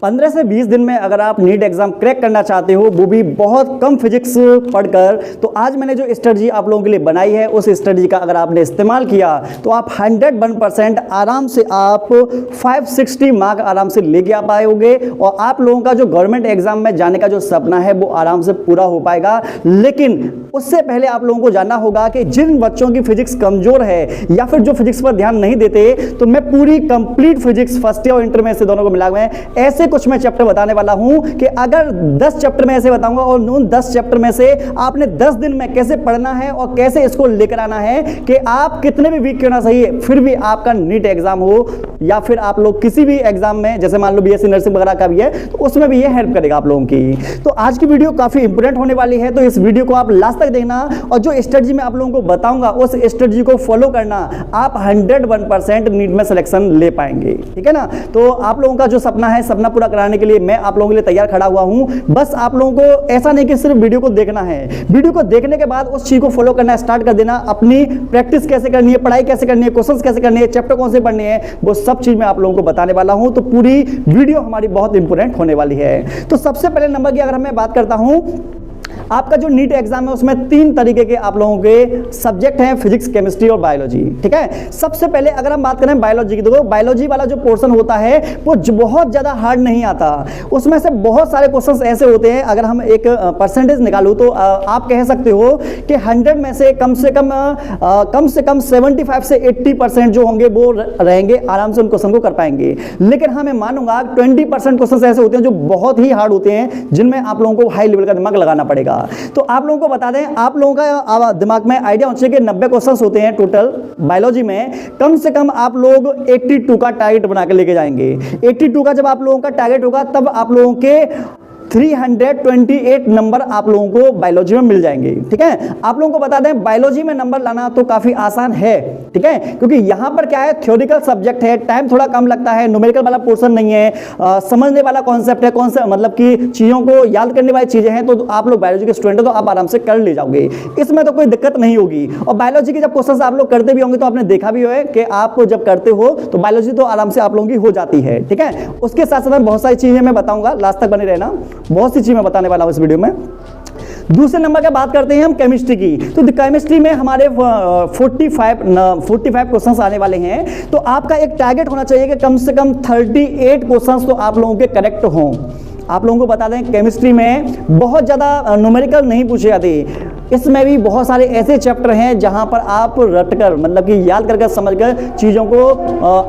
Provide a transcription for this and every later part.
15 से 20 दिन में अगर आप नीट एग्जाम क्रैक करना चाहते हो, वो भी बहुत कम फिजिक्स पढ़कर, तो आज मैंने जो स्ट्रेटजी आप लोगों के लिए बनाई है, उस स्ट्रेटजी का अगर आपने इस्तेमाल किया तो आप 101% आराम से आप 560 मार्क आराम से लेके आ पाओगे और आप लोगों का जो गवर्नमेंट एग्जाम में जाने का जो सपना है वो आराम से पूरा हो पाएगा। लेकिन उससे पहले आप लोगों को जानना होगा कि जिन बच्चों की फिजिक्स कमजोर है या फिर जो फिजिक्स पर ध्यान नहीं देते, तो मैं पूरी कंप्लीट फिजिक्स फर्स्ट ईयर और इंटर में से दोनों को मिला हुआ है ऐसे कुछ मैं चैप्टर बताने वाला हूं कि अगर 10 चैप्टर में ऐसे बताऊंगा और उन 10 चैप्टर में से आपने 10 दिन में कैसे पढ़ना है और कैसे इसको लेकर आना है कि आप कितने भी वीक क्यों ना सही है, फिर भी आपका नीट एग्जाम हो या फिर आप लोग किसी भी एग्जाम में, जैसे मान लो बीएससी नर्सिंग वगैरह का भी है, तो उसमें भी ये हेल्प करेगा आप लोगों की। तो आज की वीडियो काफी इंपोर्टेंट होने वाली है, तो इस वीडियो को आप लास्ट तक देखना और जो स्ट्रेटजी मैं आप लोगों को बताऊंगा उस स्ट्रेटजी को फॉलो करना, आप 101% नीट में सिलेक्शन ले पाएंगे। ठीक है ना। तो आप लोगों का जो सपना है, सपना पूरा कराने के लिए मैं आप लोगों के लिए तैयार खड़ा हुआ हूं। बस आप लोगों को ऐसा नहीं कि सिर्फ वीडियो को देखना है, वीडियो को देखने के बाद उस चीज को फॉलो करना स्टार्ट कर देना। अपनी प्रैक्टिस कैसे करनी है, पढ़ाई कैसे करनी है, क्वेश्चंस कैसे करनी है, चैप्टर कौन से पढ़ने हैं, वो सब चीज मैं आप लोगों को बताने वाला हूं। तो पूरी वीडियो हमारी बहुत इंपॉर्टेंट होने वाली है। तो सबसे पहले नंबर की अगर मैं बात करता हूं, आपका जो नीट एग्जाम है उसमें 3 तरीके के आप लोगों के सब्जेक्ट हैं, फिजिक्स, केमिस्ट्री और बायोलॉजी। ठीक है। सबसे पहले अगर हम बात करें बायोलॉजी की, तो बायोलॉजी वाला जो पोर्शन होता है वो बहुत ज्यादा हार्ड नहीं आता। उसमें से बहुत सारे क्वेश्चंस ऐसे होते हैं, अगर हम एक परसेंटेज निकालूं तो आप कह सकते हो कि 100 में से कम से कम 75 से 80% जो होंगे वो रहेंगे, आराम से उन क्वेश्चन को कर पाएंगे। लेकिन हाँ, मैं मानूंगा 20% क्वेश्चन ऐसे होते हैं जो बहुत ही हार्ड होते हैं, जिनमें आप लोगों को हाई लेवल का दिमाग लगाना पड़ेगा। तो आप लोगों को बता दें, आप लोगों का दिमाग में आइडिया होना चाहिए कि 90 क्वेश्चंस होते हैं टोटल बायोलॉजी में, कम से कम आप लोग 82 का टारगेट बना के लेके जाएंगे। 82 का जब आप लोगों का टारगेट होगा, तब आप लोगों के 328 नंबर आप लोगों को बायोलॉजी में मिल जाएंगे। ठीक है। आप लोगों को बता दें, बायोलॉजी में नंबर लाना तो काफी आसान है। ठीक है। क्योंकि यहां पर क्या है, थ्योरेटिकल सब्जेक्ट है, टाइम थोड़ा कम लगता है, न्यूमेरिकल वाला पोर्शन नहीं है, समझने वाला कॉन्सेप्ट है, कौन सा मतलब कि चीजों को याद करने वाली चीजें हैं। तो आप लोग बायोलॉजी के स्टूडेंट हो तो आप आराम से कर ले जाओगे, इसमें तो कोई दिक्कत नहीं होगी। और बायोलॉजी के जब क्वेश्चन आप लोग करते भी होंगे तो आपने देखा भी है कि आप जब करते हो तो बायोलॉजी तो आराम से आप लोगों की हो जाती है। ठीक है। उसके साथ साथ बहुत सारी चीजें मैं बताऊंगा, लास्ट तक बने रहना, बहुत सी चीजें मैं बताने वाला हूं इस वीडियो में। दूसरे नंबर की बात करते हैं हम केमिस्ट्री की। तो केमिस्ट्री में हमारे 45 क्वेश्चंस आने वाले हैं। तो आपका एक टारगेट होना चाहिए कि कम से कम 38 क्वेश्चंस तो आप लोगों के करेक्ट हों। आप लोगों को बता दें, केमिस्ट्री में बहुत ज़्यादा न्यूमेरिकल नहीं पूछे जाते, इसमें भी बहुत सारे ऐसे चैप्टर हैं जहां पर आप रटकर, मतलब कि याद करके समझकर चीज़ों को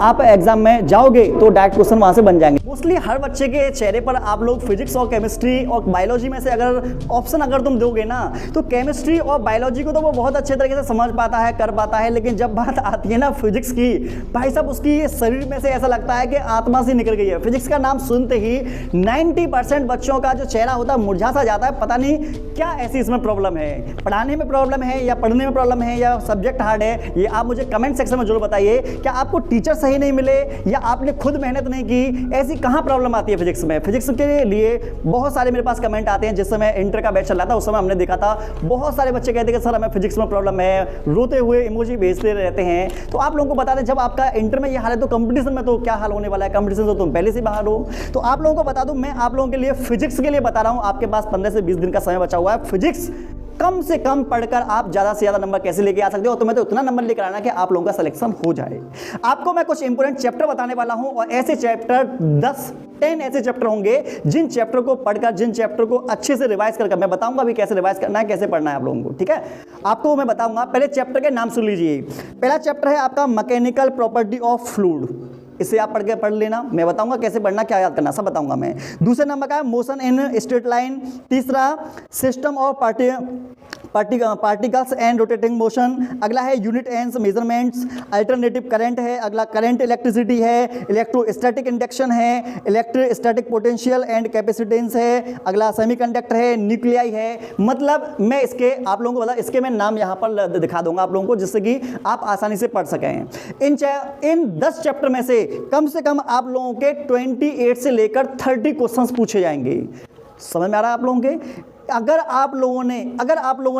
आप एग्जाम में जाओगे तो डायरेक्ट क्वेश्चन वहां से बन जाएंगे। मोस्टली हर बच्चे के चेहरे पर आप लोग फिजिक्स और केमिस्ट्री और बायोलॉजी में से अगर ऑप्शन अगर तुम दोगे ना, तो केमिस्ट्री और बायोलॉजी को तो वो बहुत अच्छे तरीके से समझ पाता है, कर पाता है। लेकिन जब बात आती है ना फिजिक्स की, भाई साहब उसकी शरीर में से ऐसा लगता है कि आत्मा से निकल गई है। फिजिक्स का नाम सुनते ही 90% बच्चों का जो चेहरा होता है मुरझा सा जाता है। पता नहीं क्या ऐसी इसमें प्रॉब्लम है, पढ़ाने में प्रॉब्लम है या पढ़ने में प्रॉब्लम है या सब्जेक्ट हार्ड है, ये आप मुझे कमेंट सेक्शन में जरूर बताइए। क्या आपको टीचर सही नहीं मिले या आपने खुद मेहनत नहीं की, ऐसी कहां प्रॉब्लम आती है फिजिक्स में? फिजिक्स के लिए बहुत सारे मेरे पास कमेंट आते हैं। जिस समय इंटर का बैच चल रहा था उस समय हमने देखा था बहुत सारे बच्चे कहते हैं कि सर हमें फिजिक्स में प्रॉब्लम है, रोते हुए इमोजी भेजते रहते हैं। तो आप लोगों को बता दें, जब आपका इंटर में ये हाल है तो कंपटीशन में तो क्या हाल होने वाला है, कंपटीशन तो तुम पहले से बाहर हो। तो आप लोगों को बता दूं, मैं आप लोगों के लिए फिजिक्स के लिए बता रहा हूं। आपके पास 15 से 20 दिन का समय बचा हुआ है। फिजिक्स कम से कम पढ़कर आप ज्यादा से ज्यादा नंबर कैसे लेके आ सकते हो, तो मैं तो उतना नंबर लेकर आना कि आप लोगों का सिलेक्शन हो जाए। आपको मैं कुछ इंपोर्टेंट चैप्टर बताने वाला हूं और ऐसे चैप्टर 10 ऐसे चैप्टर होंगे जिन चैप्टर को पढ़कर, जिन चैप्टर को अच्छे से रिवाइज करके, मैं बताऊंगा भी कैसे रिवाइज करना है, कैसे पढ़ना है आप लोगों को। ठीक है। आपको मैं बताऊंगा। पहले चैप्टर के नाम सुन लीजिए। पहला चैप्टर है आपका मैकेनिकल प्रॉपर्टी ऑफ फ्लूइड। इसे आप पढ़ लेना, मैं बताऊंगा कैसे पढ़ना, क्या याद करना, सब बताऊंगा मैं। दूसरे नंबर का है मोशन इन स्ट्रेट लाइन। तीसरा system of particles and rotating motion. अगला है unit and measurements. Alternative current है। अगला करंट इलेक्ट्रिसिटी है। इलेक्ट्रोस्टैटिक इंडक्शन है। इलेक्ट्रोस्टैटिक पोटेंशियल एंड कैपेसिटेंस है। अगला सेमीकंडक्टर है। न्यूक्लियाई है। मतलब मैं इसके आप लोगों को बता, इसके मैं नाम यहाँ पर दिखा दूंगा आप लोगों को, जिससे कि आप आसानी से पढ़ सकें। इन 10 चैप्टर में से कम आप लोगों के 28 से लेकर 30 क्वेश्चंस पूछे जाएंगे। समझ में आ रहा है आप लोगों के? अगर आप लोगों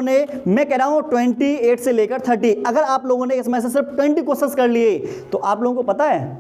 ने मैं कह रहा हूं 28 से लेकर 30, अगर आप लोगों ने इसमें से सिर्फ 20 क्वेश्चंस कर लिए तो आप लोगों को पता है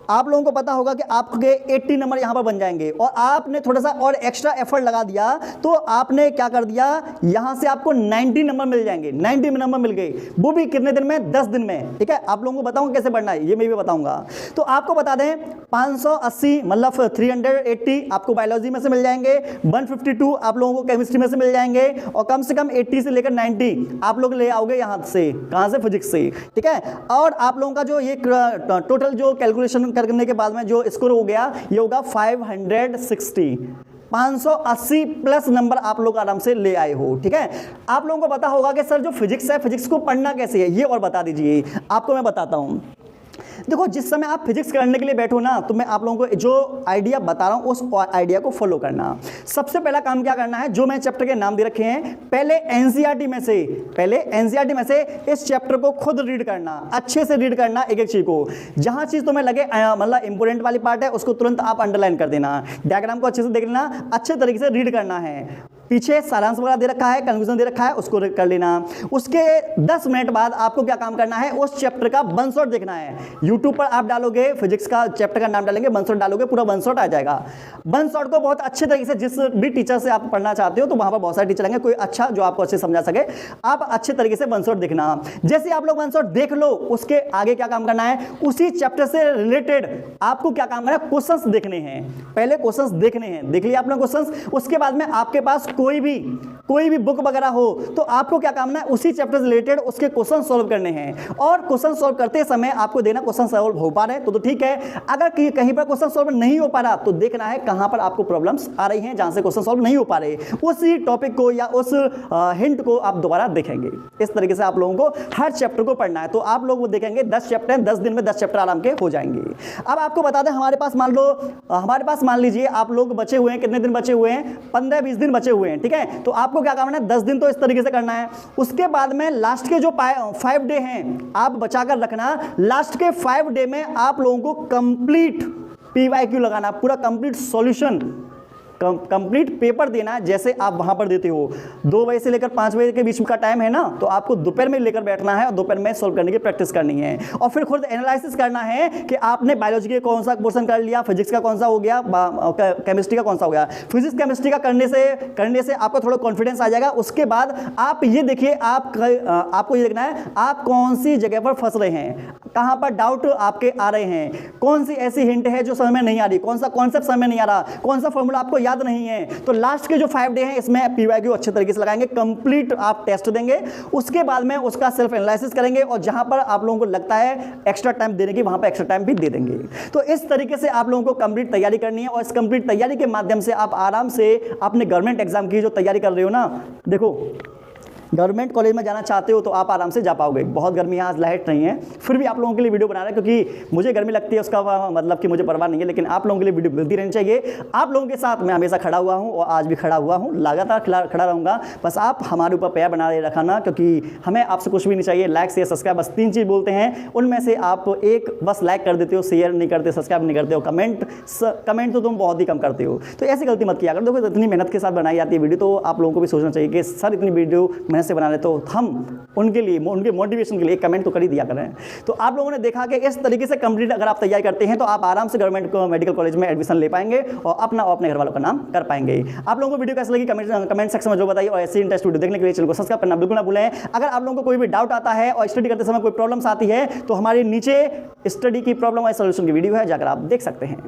आप लोगों को पता होगा कि आपके 80 नंबर यहां पर बन जाएंगे, और आपने थोड़ा सा और एक्स्ट्रा एफर्ट लगा दिया तो आपने क्या कर दिया, यहां से आपको 90 नंबर मिल जाएंगे। 90 नंबर मिल गए, वो भी कितने दिन में, 10 दिन में। ठीक है, आप लोगों को बताऊंगा कैसे बढ़ना है, ये मैं भी बताऊंगा। तो आपको बता दें 580 मतलब 380 आपको बायोलॉजी में से मिल जाएंगे, 152 आप लोगों को केमिस्ट्री में से मिल जाएंगे, और कम से कम 80 से लेकर 90 आप लोग ले आओगे यहां से, कहां से, फिजिक्स से। ठीक है, और आप लोगों का जो ये टोटल जो कैलकुलेशन करने के बाद में जो स्कोर हो गया, ये होगा 560। 580 प्लस नंबर आप लोग आराम से ले आए हो। ठीक है, आप लोगों को पता होगा कि सर जो फिजिक्स है, फिजिक्स को पढ़ना कैसे है, ये और बता दीजिए। आपको मैं बताता हूं। देखो, जिस समय आप फिजिक्स करने के लिए बैठो ना, तो मैं आप लोगों को जो आइडिया बता रहा हूं उस आइडिया को फॉलो करना। सबसे पहला काम क्या करना है, जो मैं चैप्टर के नाम दे रखे हैं, पहले एनसीईआरटी में से इस चैप्टर को खुद रीड करना, अच्छे से रीड करना एक एक चीज को। जहां चीज तुम्हें लगे मतलब इंपोर्टेंट वाली पार्ट है, उसको तुरंत आप अंडरलाइन कर देना, डायग्राम को अच्छे से देख लेना, अच्छे तरीके से रीड करना है। पीछे सारांश वगैरह दे रखा है, कंक्लूजन दे रखा है, उसको कर लेना। उसके 10 मिनट बाद आपको क्या काम करना है, उस चैप्टर का वन शॉट देखना है। यूट्यूब पर आप डालोगे, फिजिक्स का चैप्टर का नाम डालेंगे, वन शॉट डालोगे, पूरा वन शॉट आ जाएगा। वन शॉट को बहुत अच्छे तरीके से, जिस भी टीचर से आप पढ़ना चाहते हो, तो वहां पर बहुत सारे टीचर आएंगे, कोई अच्छा जो आपको अच्छे समझा सके, आप अच्छे तरीके से वन शॉट देखना। जैसे आप लोग वन शॉट देख लो, उसके आगे क्या काम करना है, उसी चैप्टर से रिलेटेड आपको क्या काम करना है, क्वेश्चंस देखने हैं। पहले क्वेश्चंस देखने हैं, देख लिया आपने क्वेश्चंस, उसके बाद में आपके पास कोई भी बुक वगैरह हो, तो आपको क्या काम है, उसी चैप्टर से रिलेटेड उसके क्वेश्चन सॉल्व करने हैं। और क्वेश्चन सॉल्व करते समय आपको देना क्वेश्चन सॉल्व हो पा रहे हैं तो ठीक है, अगर कहीं पर क्वेश्चन सॉल्व नहीं हो पा रहा तो देखना है कहां पर आपको प्रॉब्लम्स आ रही हैं, जहां से क्वेश्चन सॉल्व नहीं हो पा रहे, उसी टॉपिक को या उस हिंट को आप दोबारा देखेंगे। इस तरीके से आप लोगों को हर चैप्टर को पढ़ना है। तो आप लोग वो देखेंगे 10 चैप्टर, 10 दिन में 10 चैप्टर आराम के हो जाएंगे। अब आपको बता दें, हमारे पास मान लीजिए आप लोग बचे हुए हैं, कितने दिन बचे हुए हैं, 15-20 दिन बचे हुए हैं। ठीक है, तो आपको क्या करना है, 10 दिन तो इस तरीके से करना है। उसके बाद में लास्ट के जो 5 डे हैं आप बचाकर रखना। लास्ट के 5 डे में आप लोगों को कंप्लीट PYQ लगाना, पूरा कंप्लीट सॉल्यूशन, कंप्लीट पेपर देना है, जैसे आप वहां पर देते हो। 2 बजे से लेकर 5 बजे के बीच का टाइम है ना, तो आपको दोपहर में लेकर बैठना है और दोपहर में सॉल्व करने की प्रैक्टिस करनी है। और फिर खुद एनालिसिस करना है कि आपने बायोलॉजी के कौन सा पोर्शन कर लिया, फिजिक्स का कौन सा हो गया, केमिस्ट्री का कौन सा हो गया। फिजिक्स केमिस्ट्री का करने से आपको थोड़ा कॉन्फिडेंस आ जाएगा। उसके बाद आप ये देखिए, आपको ये देखना है आप कौन सी जगह पर फंस रहे हैं, कहां पर डाउट आपके आ रहे हैं, कौन सी ऐसी हिंट है जो समझ में नहीं आ रही, कौन सा कॉन्सेप्ट समझ में नहीं आ रहा, कौन सा फॉर्मूला आपको याद नहीं है। तो लास्ट के जो 5 डे हैं इसमें PYQ अच्छे तरीके से लगाएंगे, कंप्लीट आप टेस्ट देंगे। उसके बाद में उसका सेल्फ एनालिसिस करेंगे, और जहां पर आप लोगों को लगता है एक्स्ट्रा टाइम देने की, वहां पर एक्स्ट्रा टाइम भी दे देंगे। तो इस तरीके से आप लोगों को कंप्लीट तैयारी करनी है, और इस कंप्लीट तैयारी के माध्यम से आप आराम से अपने गवर्नमेंट एग्जाम की जो तैयारी कर रहे हो ना, देखो गवर्नमेंट कॉलेज में जाना चाहते हो तो आप आराम से जा पाओगे। बहुत गर्मी यहाँ लाइट नहीं है, फिर भी आप लोगों के लिए वीडियो बना रहे हैं, क्योंकि मुझे गर्मी लगती है, उसका मतलब कि मुझे परवाह नहीं है, लेकिन आप लोगों के लिए वीडियो मिलती रहनी चाहिए। आप लोगों के साथ मैं हमेशा खड़ा हुआ हूँ, और आज भी खड़ा हुआ हूँ, लगातार खड़ा रहूँगा। बस आप हमारे ऊपर पैर बना रखना, क्योंकि हमें आपसे कुछ भी नहीं चाहिए। लाइक, शेयर, सब्सक्राइब, बस 3 चीज़ बोलते हैं, उनमें से आप एक बस लाइक कर देते हो, शेयर नहीं करते, सब्सक्राइब नहीं करते हो, कमेंट तो तुम बहुत ही कम करते हो। तो ऐसी गलती मत किया अगर देखो, इतनी मेहनत के साथ बनाई जाती है वीडियो, तो आप लोगों को भी सोचना चाहिए कि सर इतनी वीडियो मेहनत से बना रहे, तो हम उनके लिए, उनके मोटिवेशन के लिए एक कमेंट तो कर ही दिया करें। तो आप लोगों ने देखा कि इस तरीके से कंप्लीट अगर आप तैयारी करते हैं तो आप आराम से गवर्नमेंट मेडिकल कॉलेज में एडमिशन ले पाएंगे और अपना और अपने घर वालों का नाम कर पाएंगे। आप लोगों को वीडियो कैसी लगी कमेंट सेक्शन में जो बताइए, और ऐसी इंटरेस्ट वीडियो देखने के लिए चैनल को सब्सक्राइब करना बिल्कुल ना भूलें। अगर आप लोगों को कोई भी डाउट आता है और स्टडी करते समय कोई प्रॉब्लम्स आती है, तो हमारे नीचे स्टडी की प्रॉब्लम और सॉल्यूशन की वीडियो है, जाकर आप देख सकते हैं।